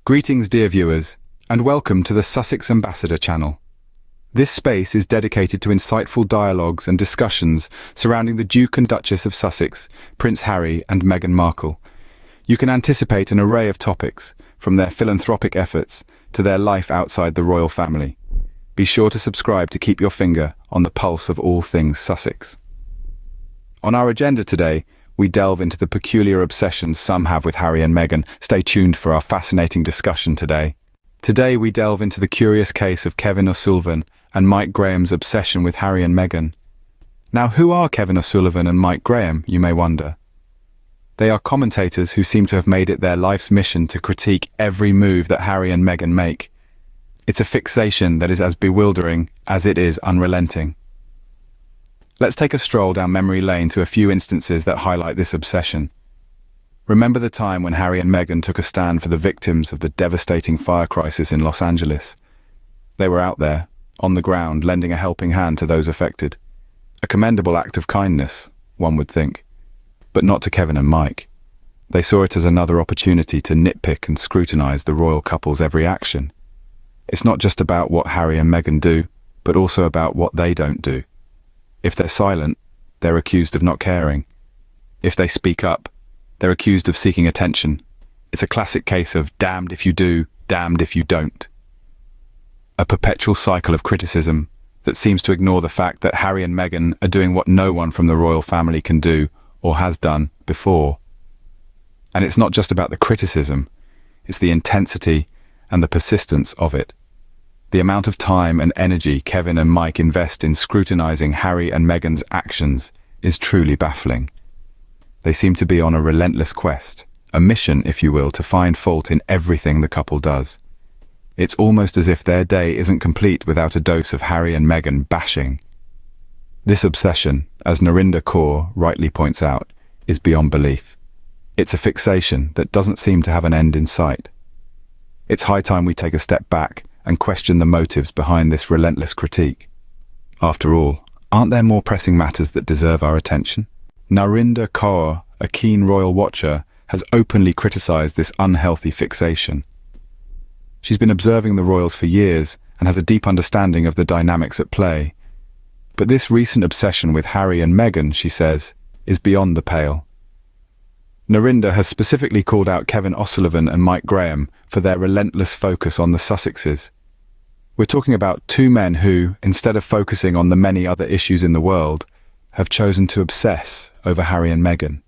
Greetings, dear viewers, and welcome to the Sussex Ambassador channel. This space is dedicated to insightful dialogues and discussions surrounding the Duke and Duchess of Sussex, Prince Harry and Meghan Markle. You can anticipate an array of topics, from their philanthropic efforts to their life outside the royal family. Be sure to subscribe to keep your finger on the pulse of all things Sussex. On our agenda today, we delve into the peculiar obsessions some have with Harry and Meghan. Stay tuned for our fascinating discussion today. Today we delve into the curious case of Kevin Ossulivan and Mike Graham's obsession with Harry and Meghan. Now, who are Kevin Ossulivan and Mike Graham, you may wonder? They are commentators who seem to have made it their life's mission to critique every move that Harry and Meghan make. It's a fixation that is as bewildering as it is unrelenting. Let's take a stroll down memory lane to a few instances that highlight this obsession. Remember the time when Harry and Meghan took a stand for the victims of the devastating fire crisis in Los Angeles? They were out there, on the ground, lending a helping hand to those affected. A commendable act of kindness, one would think. But not to Kevin and Mike. They saw it as another opportunity to nitpick and scrutinize the royal couple's every action. It's not just about what Harry and Meghan do, but also about what they don't do. If they're silent, they're accused of not caring. If they speak up, they're accused of seeking attention. It's a classic case of damned if you do, damned if you don't. A perpetual cycle of criticism that seems to ignore the fact that Harry and Meghan are doing what no one from the royal family can do or has done before. And it's not just about the criticism, it's the intensity and the persistence of it. The amount of time and energy Kevin and Mike invest in scrutinizing Harry and Meghan's actions is truly baffling. They seem to be on a relentless quest, a mission, if you will, to find fault in everything the couple does. It's almost as if their day isn't complete without a dose of Harry and Meghan bashing. This obsession, as NARINDER KAUR rightly points out, is beyond belief. It's a fixation that doesn't seem to have an end in sight. It's high time we take a step back and question the motives behind this relentless critique. After all, aren't there more pressing matters that deserve our attention? NARINDER KAUR, a keen royal watcher, has openly criticized this unhealthy fixation. She's been observing the royals for years and has a deep understanding of the dynamics at play. But this recent obsession with Harry and Meghan, she says, is beyond the pale. NARINDER has specifically called out Kevin Ossulivan and Mike Graham for their relentless focus on the Sussexes. We're talking about two men who, instead of focusing on the many other issues in the world, have chosen to obsess over Harry and Meghan.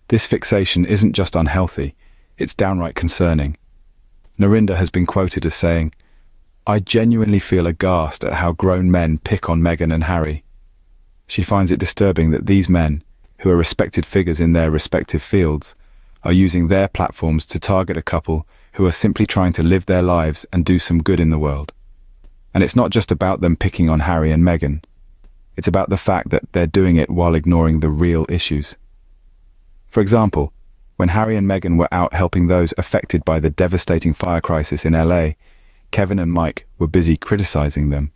This fixation isn't just unhealthy, it's downright concerning. NARINDER has been quoted as saying, "I genuinely feel aghast at how grown men pick on Meghan and Harry." She finds it disturbing that these men, who are respected figures in their respective fields, are using their platforms to target a couple who are simply trying to live their lives and do some good in the world. And it's not just about them picking on Harry and Meghan. It's about the fact that they're doing it while ignoring the real issues. For example, when Harry and Meghan were out helping those affected by the devastating fire crisis in LA, Kevin and Mike were busy criticizing them.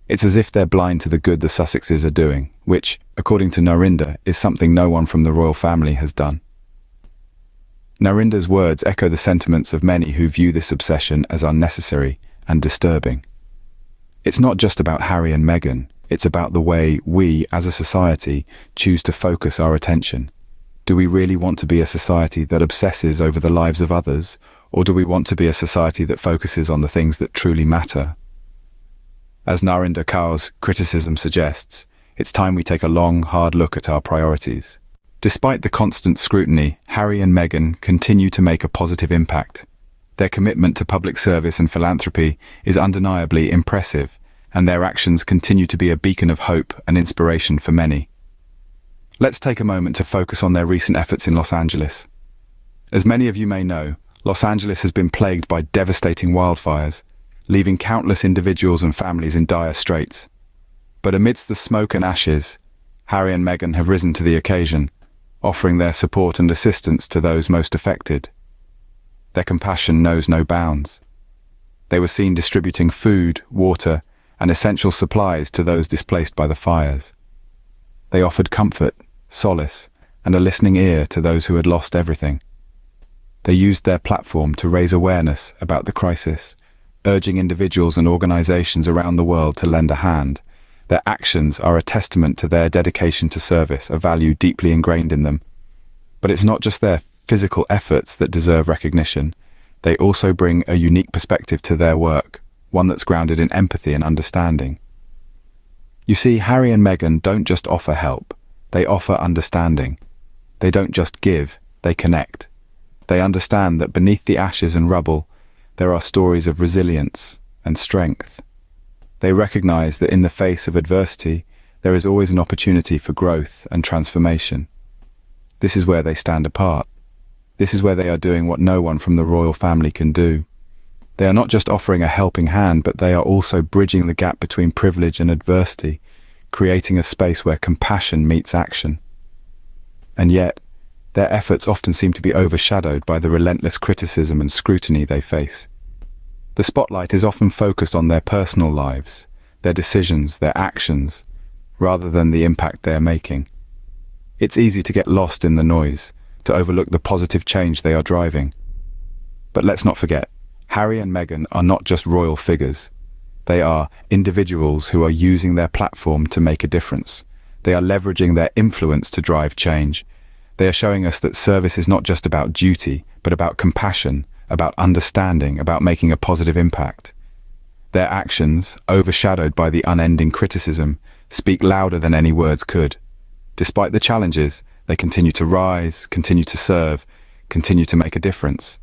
It's as if they're blind to the good the Sussexes are doing, which, according to NARINDER, is something no one from the royal family has done. NARINDER's words echo the sentiments of many who view this obsession as unnecessary and disturbing. It's not just about Harry and Meghan, it's about the way we, as a society, choose to focus our attention. Do we really want to be a society that obsesses over the lives of others, or do we want to be a society that focuses on the things that truly matter? As NARINDER KAUR's criticism suggests, it's time we take a long, hard look at our priorities. Despite the constant scrutiny, Harry and Meghan continue to make a positive impact. Their commitment to public service and philanthropy is undeniably impressive, and their actions continue to be a beacon of hope and inspiration for many. Let's take a moment to focus on their recent efforts in Los Angeles. As many of you may know, Los Angeles has been plagued by devastating wildfires, leaving countless individuals and families in dire straits. But amidst the smoke and ashes, Harry and Meghan have risen to the occasion, offering their support and assistance to those most affected. Their compassion knows no bounds. They were seen distributing food, water, and essential supplies to those displaced by the fires. They offered comfort, solace, and a listening ear to those who had lost everything. They used their platform to raise awareness about the crisis, urging individuals and organizations around the world to lend a hand. Their actions are a testament to their dedication to service, a value deeply ingrained in them. But it's not just their physical efforts that deserve recognition. They also bring a unique perspective to their work, one that's grounded in empathy and understanding. You see, Harry and Meghan don't just offer help, they offer understanding. They don't just give, they connect. They understand that beneath the ashes and rubble, there are stories of resilience and strength. They recognize that in the face of adversity, there is always an opportunity for growth and transformation. This is where they stand apart. This is where they are doing what no one from the royal family can do. They are not just offering a helping hand, but they are also bridging the gap between privilege and adversity, creating a space where compassion meets action. And yet, their efforts often seem to be overshadowed by the relentless criticism and scrutiny they face. The spotlight is often focused on their personal lives, their decisions, their actions, rather than the impact they are making. It's easy to get lost in the noise, to overlook the positive change they are driving. But let's not forget, Harry and Meghan are not just royal figures. They are individuals who are using their platform to make a difference. They are leveraging their influence to drive change. They are showing us that service is not just about duty, but about compassion, about understanding, about making a positive impact. Their actions, overshadowed by the unending criticism, speak louder than any words could. Despite the challenges, they continue to rise, continue to serve, continue to make a difference.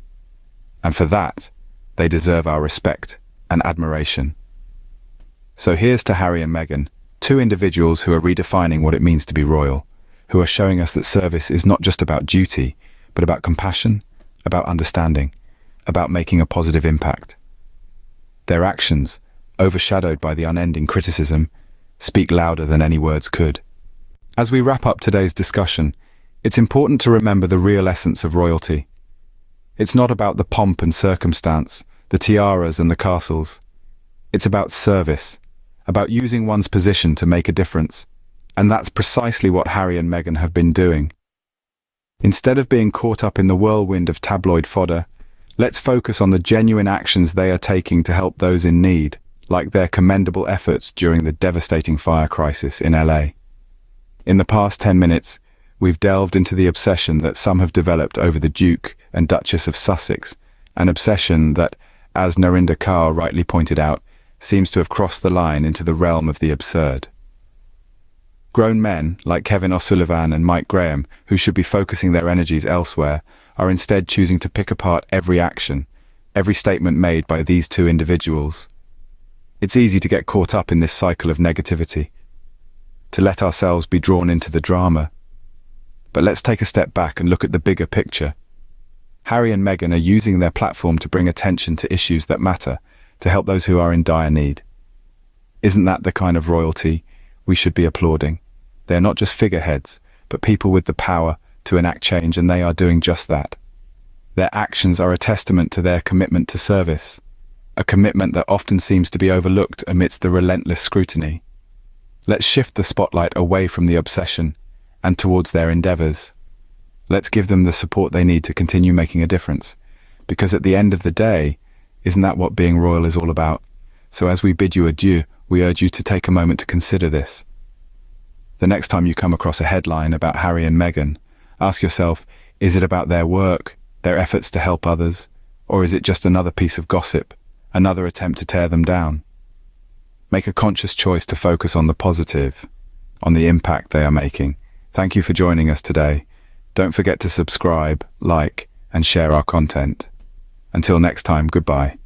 And for that, they deserve our respect and admiration. So here's to Harry and Meghan, two individuals who are redefining what it means to be royal, who are showing us that service is not just about duty, but about compassion, about understanding, about making a positive impact. Their actions, overshadowed by the unending criticism, speak louder than any words could. As we wrap up today's discussion, it's important to remember the real essence of royalty. It's not about the pomp and circumstance, the tiaras and the castles. It's about service, about using one's position to make a difference. And that's precisely what Harry and Meghan have been doing. Instead of being caught up in the whirlwind of tabloid fodder, let's focus on the genuine actions they are taking to help those in need, like their commendable efforts during the devastating fire crisis in LA. In the past 10 minutes, we've delved into the obsession that some have developed over the Duke and Duchess of Sussex, an obsession that, as NARINDER KAUR rightly pointed out, seems to have crossed the line into the realm of the absurd. Grown men, like Kevin Ossulivan and Mike Graham, who should be focusing their energies elsewhere, are instead choosing to pick apart every action, every statement made by these two individuals. It's easy to get caught up in this cycle of negativity, to let ourselves be drawn into the drama. But let's take a step back and look at the bigger picture. Harry and Meghan are using their platform to bring attention to issues that matter, to help those who are in dire need. Isn't that the kind of royalty we should be applauding? They are not just figureheads, but people with the power to enact change, and they are doing just that. Their actions are a testament to their commitment to service, a commitment that often seems to be overlooked amidst the relentless scrutiny. Let's shift the spotlight away from the obsession and towards their endeavors. Let's give them the support they need to continue making a difference, because at the end of the day, isn't that what being royal is all about? So as we bid you adieu, we urge you to take a moment to consider this. The next time you come across a headline about Harry and Meghan, ask yourself, is it about their work, their efforts to help others, or is it just another piece of gossip, another attempt to tear them down? Make a conscious choice to focus on the positive, on the impact they are making. Thank you for joining us today. Don't forget to subscribe, like, and share our content. Until next time, goodbye.